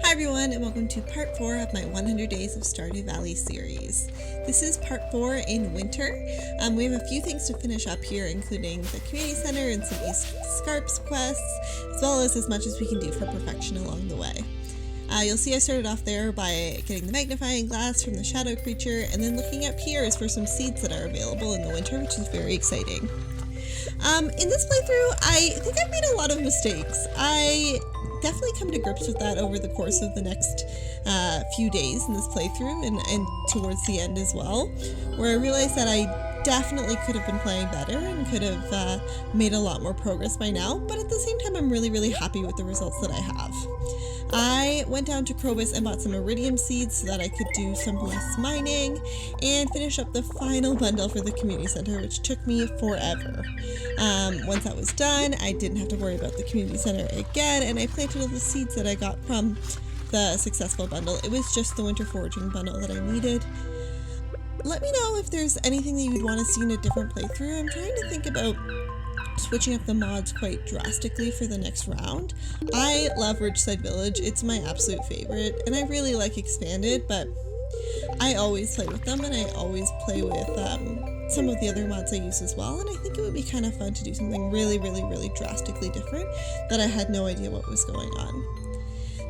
Hi everyone, and welcome to part 4 of my 100 Days of Stardew Valley series. This is part 4 in winter. We have a few things to finish up here, including the community center and some East Scarp's quests, as well as much as we can do for perfection along the way. You'll see I started off there by getting the magnifying glass from the shadow creature, and then looking up here is for some seeds that are available in the winter, which is very exciting. In this playthrough, I think I've made a lot of mistakes. I definitely come to grips with that over the course of the next few days in this playthrough and towards the end as well, where I realized that I definitely could have been playing better and could have made a lot more progress by now, but at the same time I'm really happy with the results that I have. I went down to Krobus and bought some iridium seeds so that I could do some less mining and finish up the final bundle for the community center, which took me forever. Once that was done, I didn't have to worry about the community center again, and I planted all the seeds that I got from the successful bundle. It was just the winter foraging bundle that I needed. Let me know if there's anything that you'd want to see in a different playthrough. I'm trying to think about switching up the mods quite drastically for the next round. I love Ridgeside Village, it's my absolute favorite, and I really like Expanded, but I always play with them, and I always play with some of the other mods I use as well, and I think it would be kind of fun to do something really drastically different that I had no idea what was going on.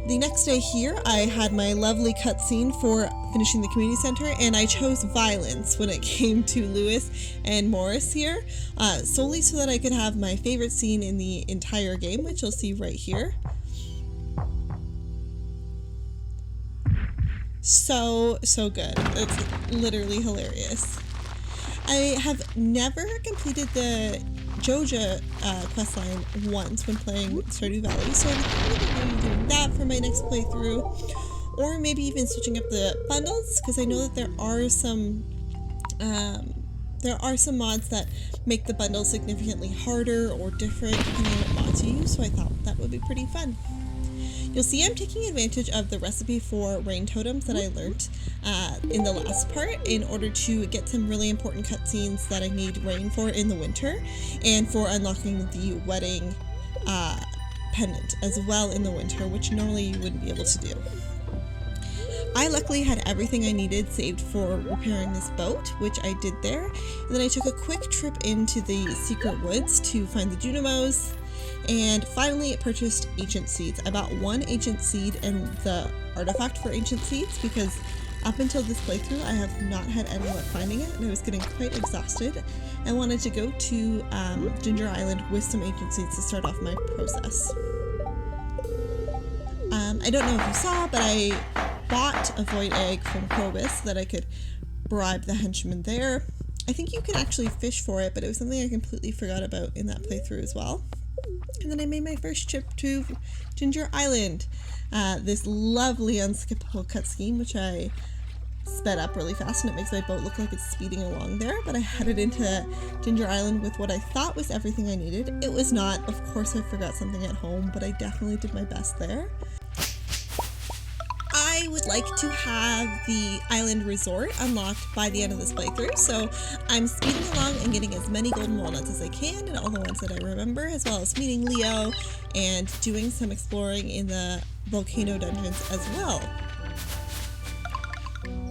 The next day here, I had my lovely cutscene for finishing the community center, and I chose violence when it came to Lewis and Morris here, solely so that I could have my favorite scene in the entire game, which you'll see right here. So good. It's literally hilarious. I have never completed the Joja questline once when playing Stardew Valley, so I'm thinking of maybe doing that for my next playthrough, or maybe even switching up the bundles, because I know that there are some mods that make the bundle significantly harder or different depending on what mods you use, so I thought that would be pretty fun. You'll see I'm taking advantage of the recipe for rain totems that I learned in the last part in order to get some really important cutscenes that I need rain for in the winter, and for unlocking the wedding pendant as well in the winter, which normally you wouldn't be able to do. I luckily had everything I needed saved for repairing this boat, which I did there, and then I took a quick trip into the secret woods to find the Junimos, and finally purchased ancient seeds. I bought one ancient seed and the artifact for ancient seeds because up until this playthrough I have not had any luck finding it, and I was getting quite exhausted. I wanted to go to Ginger Island with some ancient seeds to start off my process. I don't know if you saw, but I bought a void egg from Krobus so that I could bribe the henchman there. I think you can actually fish for it, but it was something I completely forgot about in that playthrough as well. And then I made my first trip to Ginger Island, this lovely unskippable cutscene, which I sped up really fast, and it makes my boat look like it's speeding along there, but I headed into Ginger Island with what I thought was everything I needed. It was not. Of course I forgot something at home, but I definitely did my best there. I would like to have the island resort unlocked by the end of this playthrough, so I'm speeding along and getting as many golden walnuts as I can, and all the ones that I remember, as well as meeting Leo and doing some exploring in the volcano dungeons as well.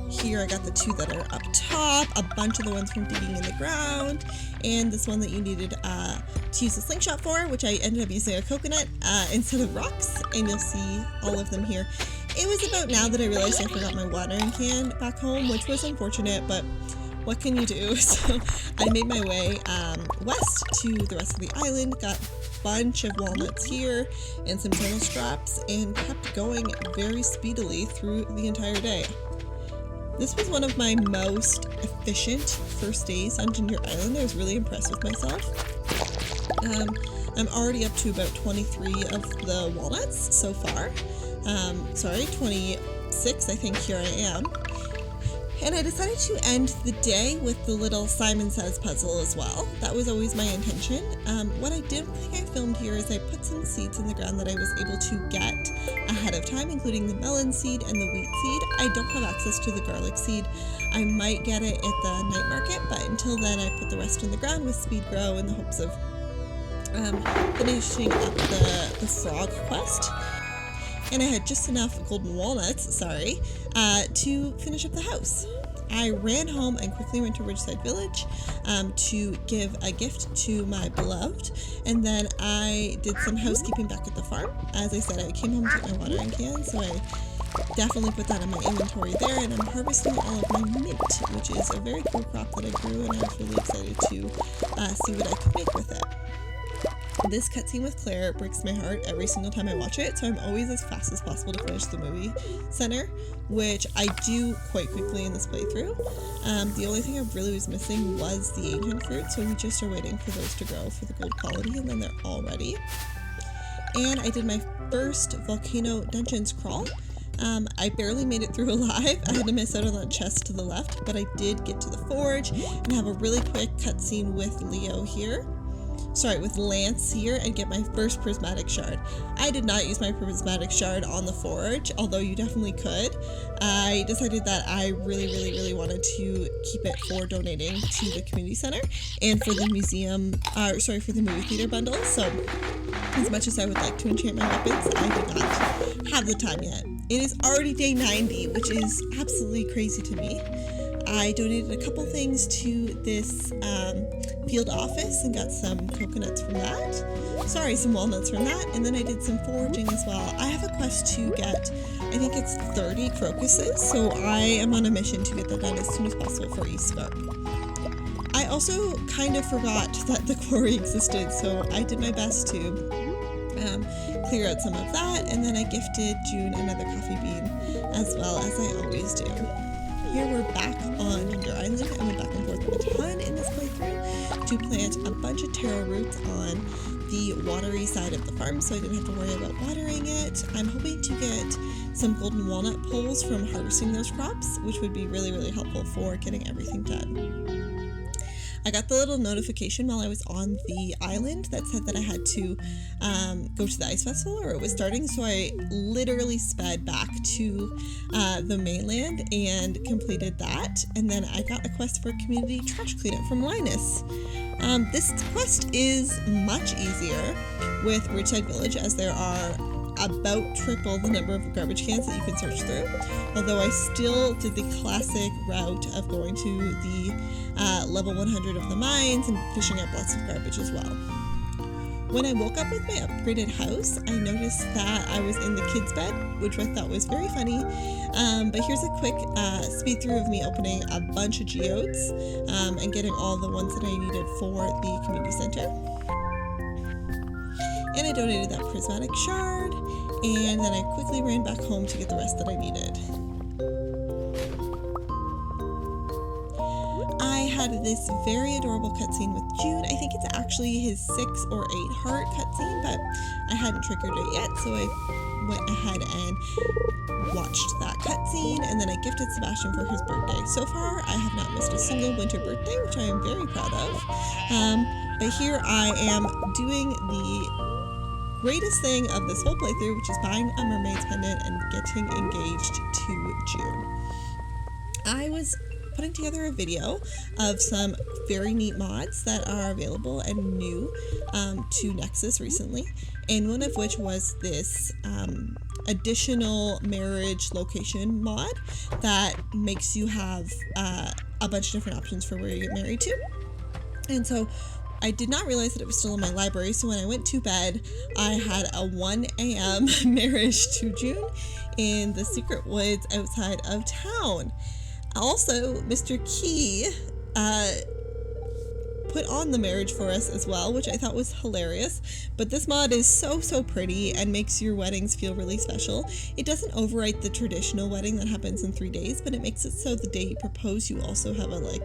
Here I got the two that are up top, a bunch of the ones from digging in the ground, and this one that you needed to use the slingshot for, which I ended up using a coconut instead of rocks, and you'll see all of them here. It was about now that I realized I forgot my watering can back home, which was unfortunate, but what can you do? So I made my way west to the rest of the island, got a bunch of walnuts here and some journal straps, and kept going very speedily through the entire day. This was one of my most efficient first days on Ginger Island. I was really impressed with myself. I'm already up to about 23 of the walnuts so far. 26, I think here I am. And I decided to end the day with the little Simon Says puzzle as well. That was always my intention. What I didn't think I filmed here is I put some seeds in the ground that I was able to get ahead of time, including the melon seed and the wheat seed. I don't have access to the garlic seed. I might get it at the night market, but until then I put the rest in the ground with speed grow in the hopes of finishing up the frog quest. and I had just enough golden walnuts, to finish up the house. I ran home and quickly went to Ridgeside Village to give a gift to my beloved, and then I did some housekeeping back at the farm. As I said, I came home to get my watering can, so I definitely put that in my inventory there, and I'm harvesting all of my mint, which is a very cool crop that I grew, and I was really excited to see what I could make with it. This cutscene with Claire breaks my heart every single time I watch it, so I'm always as fast as possible to finish the movie center, which I do quite quickly in this playthrough. The only thing I really was missing was the ancient fruit, so we just are waiting for those to grow for the gold quality, and then they're all ready. And I did my first volcano dungeons crawl. I barely made it through alive. I had to miss out on that chest to the left, but I did get to the forge and have a really quick cutscene with Lance here, and get my first prismatic shard. I did not use my prismatic shard on the forge, although you definitely could. I decided that I really wanted to keep it for donating to the community center and for the for the movie theater bundle. So as much as I would like to enchant my weapons, I did not have the time yet. It is already day 90, which is absolutely crazy to me. I donated a couple things to this field office and got some coconuts from that. Some walnuts from that. And then I did some foraging as well. I have a quest to get, I think it's 30 crocuses, so I am on a mission to get that done as soon as possible for Scarp. I also kind of forgot that the quarry existed, so I did my best to clear out some of that, and then I gifted June another coffee bean as well, as I always do. Here we're back on Hunter Island. I went back and forth a ton in this playthrough to plant a bunch of taro roots on the watery side of the farm, so I didn't have to worry about watering it. I'm hoping to get some golden walnut poles from harvesting those crops, which would be really helpful for getting everything done. I got the little notification while I was on the island that said that I had to go to the ice festival, or it was starting, so I literally sped back to the mainland and completed that, and then I got a quest for community trash cleanup from Linus. This quest is much easier with Ridgeside Village, as there are about triple the number of garbage cans that you can search through, although I still did the classic route of going to the level 100 of the mines and fishing up lots of garbage as well. When I woke up with my upgraded house, I noticed that I was in the kids' bed, which I thought was very funny, but here's a quick speed through of me opening a bunch of geodes and getting all the ones that I needed for the community center. And I donated that prismatic shard, and then I quickly ran back home to get the rest that I needed. I had this very adorable cutscene with June. I think it's actually his 6 or 8 heart cutscene, but I hadn't triggered it yet, so I went ahead and watched that cutscene, and then I gifted Sebastian for his birthday. So far, I have not missed a single winter birthday, which I am very proud of. But here I am doing the greatest thing of this whole playthrough, which is buying a mermaid's pendant and getting engaged to June. I was putting together a video of some very neat mods that are available and new to Nexus recently, and one of which was this additional marriage location mod that makes you have a bunch of different options for where you get married to. And so I did not realize that it was still in my library, so when I went to bed, I had a 1 a.m. marriage to June in the secret woods outside of town. Also, Mr. Key put on the marriage for us as well, which I thought was hilarious. But this mod is so pretty and makes your weddings feel really special. It doesn't overwrite the traditional wedding that happens in 3 days, but it makes it so the day you propose, you also have a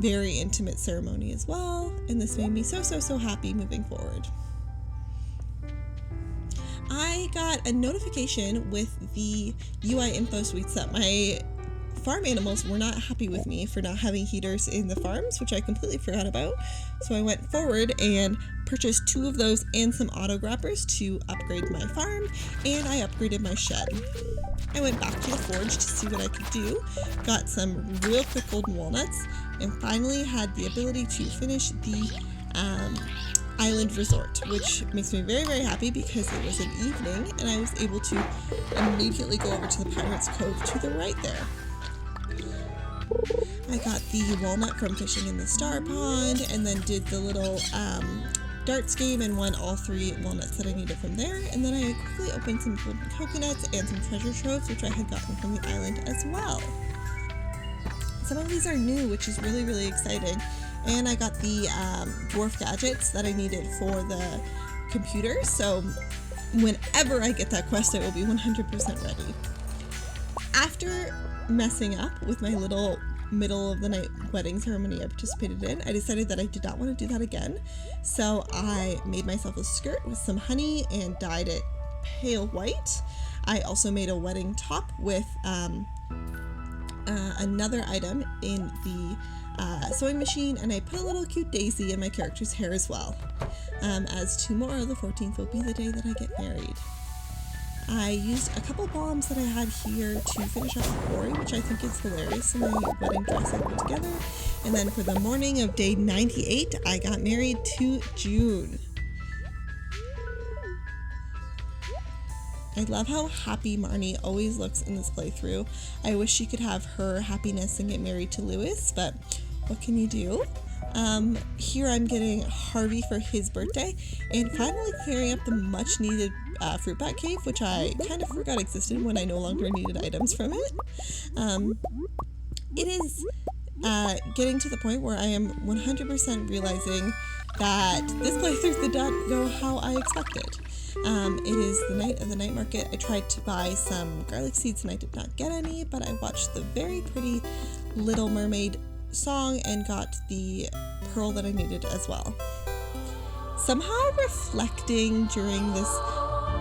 very intimate ceremony as well. And this made me so happy moving forward. I got a notification with the UI info suites that my farm animals were not happy with me for not having heaters in the farms, which I completely forgot about. So I went forward and purchased 2 of those and some auto grappers to upgrade my farm, and I upgraded my shed. I went back to the forge to see what I could do, got some real quick golden walnuts, and finally had the ability to finish the island resort, which makes me very, very happy because it was an evening and I was able to immediately go over to the Pirates Cove to the right there. I got the walnut from fishing in the star pond and then did the little darts game and won all 3 walnuts that I needed from there. And then I quickly opened some golden coconuts and some treasure troves, which I had gotten from the island as well. Some of these are new, which is really, really exciting. And I got the dwarf gadgets that I needed for the computer. So whenever I get that quest, I will be 100% ready. After messing up with my little middle of the night wedding ceremony I participated in, I decided that I did not want to do that again. So I made myself a skirt with some honey and dyed it pale white. I also made a wedding top with another item in the sewing machine, and I put a little cute daisy in my character's hair as well. As tomorrow, the 14th, will be the day that I get married. I used a couple bombs that I had here to finish off the glory, which I think is hilarious in my wedding dress I put together. And then for the morning of day 98, I got married to June. I love how happy Marnie always looks in this playthrough. I wish she could have her happiness and get married to Lewis, but what can you do? Here I'm getting Harvey for his birthday and finally clearing up the much needed fruit bat cave, which I kind of forgot existed when I no longer needed items from it. It is getting to the point where I am 100% realizing that this playthrough did not go how I expected. It is the night of the night market. I tried to buy some garlic seeds and I did not get any, but I watched the very pretty Little Mermaid song and got the pearl that I needed as well. Somehow reflecting during this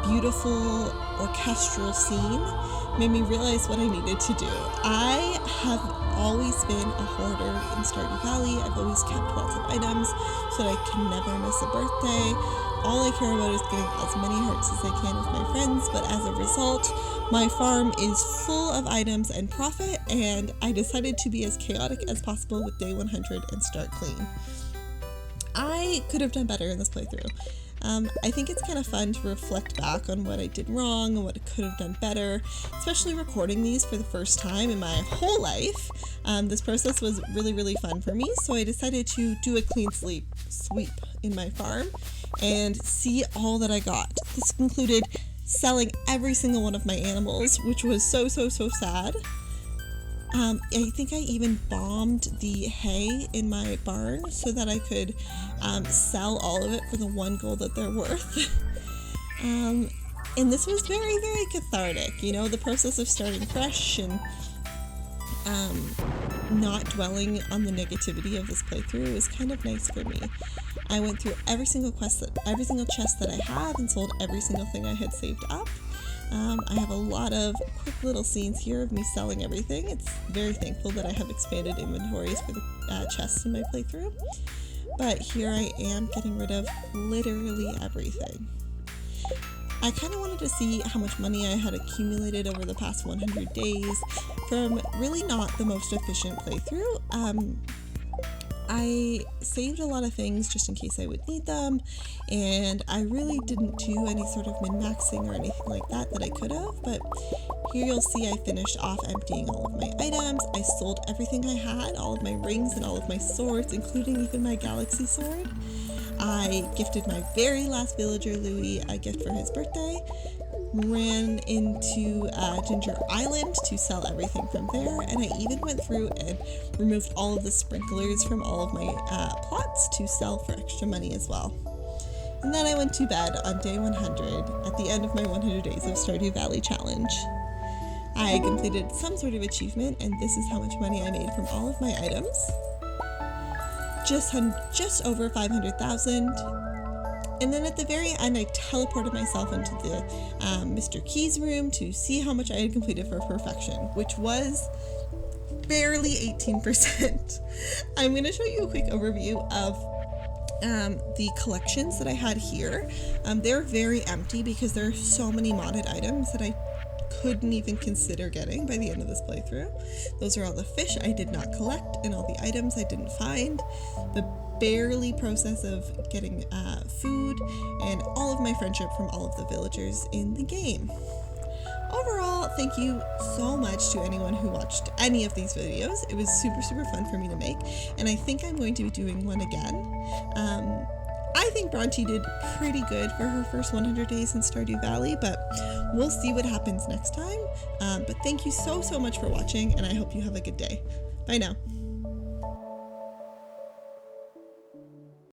beautiful orchestral scene made me realize what I needed to do. I have always been a hoarder in Stardew Valley. I've always kept lots of items so that I can never miss a birthday. All I care about is getting as many hearts as I can with my friends, but as a result, my farm is full of items and profit, and I decided to be as chaotic as possible with day 100 and start clean. I could have done better in this playthrough. I think it's kind of fun to reflect back on what I did wrong and what I could have done better, especially recording these for the first time in my whole life. This process was really, really fun for me, so I decided to do a clean sweep in my farm and see all that I got. This included selling every single one of my animals, which was so sad. I think I even bombed the hay in my barn so that I could sell all of it for the 1 gold that they're worth. And this was very, very cathartic. You know, the process of starting fresh and not dwelling on the negativity of this playthrough was kind of nice for me. I went through every single chest that I had and sold every single thing I had saved up. I have a lot of quick little scenes here of me selling everything. It's very thankful that I have expanded inventories for the chests in my playthrough. But here I am getting rid of literally everything. I kind of wanted to see how much money I had accumulated over the past 100 days from really not the most efficient playthrough. I saved a lot of things just in case I would need them, and I really didn't do any sort of min-maxing or anything like that I could have, but here you'll see I finished off emptying all of my items. I sold everything I had, all of my rings and all of my swords, including even my galaxy sword. I gifted my very last villager, Louis, a gift for his birthday. Ran into Ginger Island to sell everything from there, and I even went through and removed all of the sprinklers from all of my plots to sell for extra money as well. And then I went to bed on day 100 at the end of my 100 Days of Stardew Valley challenge. I completed some sort of achievement, and this is how much money I made from all of my items. Just over 500,000. And then at the very end, I teleported myself into the Mr. Key's room to see how much I had completed for perfection, which was barely 18%. I'm going to show you a quick overview of the collections that I had here. They're very empty because there are so many modded items that I couldn't even consider getting by the end of this playthrough. Those are all the fish I did not collect and all the items I didn't find. The barely process of getting food and all of my friendship from all of the villagers in the game. Overall, thank you so much to anyone who watched any of these videos. It was super, super fun for me to make, and I think I'm going to be doing one again. I think Bronte did pretty good for her first 100 days in Stardew Valley, but we'll see what happens next time. But thank you so, so much for watching, and I hope you have a good day. Bye now.